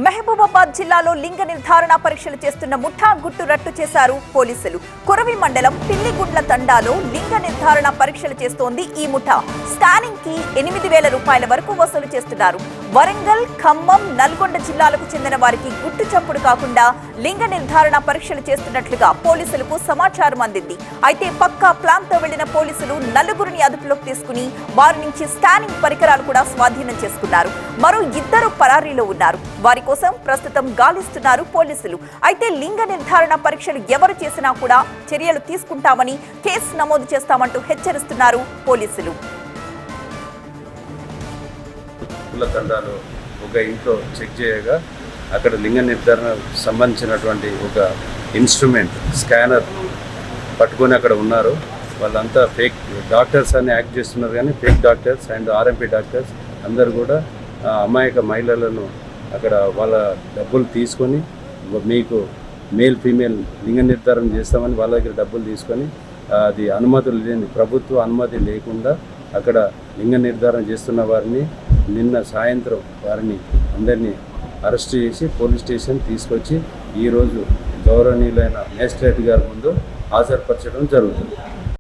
మహబూబాబాద్ జిల్లాలో లింగ నిర్ధారణ పరీక్షలు చేస్తున్న ముఠా గుట్టు రట్టు చేశారు పోలీసులు. కురవి మండలం పిల్లిగుండ్ల తండాలో లింగ నిర్ధారణ పరీక్షలు చేస్తోంది ఈ ముఠా. స్కానింగ్ కి 8,000 రూపాయల వరకు వసూలు చేస్తున్నారు. వరంగల్, ఖమ్మం, నల్గొండ జిల్లాలకు చెందిన వారికి గుట్టు చప్పుడు కాకుండా లింగ నిర్ధారణ పరీక్షలు చేస్తున్నట్లుగా పోలీసులకు సమాచారం అందింది. అయితే పక్కా ప్లాన్ తో వెళ్లిన పోలీసులు నలుగురిని అదుపులోకి తీసుకుని వారి నుంచి స్కానింగ్ పరికరాలు కూడా స్వాధీనం చేసుకున్నారు. మరో 2 పరారీలో ఉన్నారు. వారి కోసం ప్రస్తుతం గాలిస్తున్నారు పోలీసులు. అయితే లింగ నిర్ధారణ పరీక్షలు ఎవరు చేసినా కూడా చర్యలు తీసుకుంటామని, కేసు నమోదు చేస్తామంటూ హెచ్చరిస్తున్నారు పోలీసులు. తండాలో ఒక ఇంట్లో చెక్ చేయగా అక్కడ లింగ నిర్ధారణ సంబంధించినటువంటి ఒక ఇన్స్ట్రుమెంట్ స్కానర్ పట్టుకొని అక్కడ ఉన్నారు. వాళ్ళంతా ఫేక్ డాక్టర్స్ అని యాక్ట్ చేస్తున్నారు, కానీ fake doctors and RMP doctors అందరు కూడా అమాయక మహిళలను అక్కడ వాళ్ళ డబ్బులు తీసుకొని మీకు మేల్ ఫీమేల్ లింగ నిర్ధారణ చేస్తామని వాళ్ళ దగ్గర డబ్బులు తీసుకొని అది అనుమతులు లేని, ప్రభుత్వ అనుమతి లేకుండా అక్కడ లింగ నిర్ధారణ చేస్తున్న వారిని నిన్న సాయంత్రం వారిని అందరినీ అరెస్ట్ చేసి పోలీస్ స్టేషన్ తీసుకొచ్చి ఈరోజు గౌరవనీయులైన మేజిస్ట్రేట్ గారి ముందు హాజరుపరచడం జరుగుతుంది.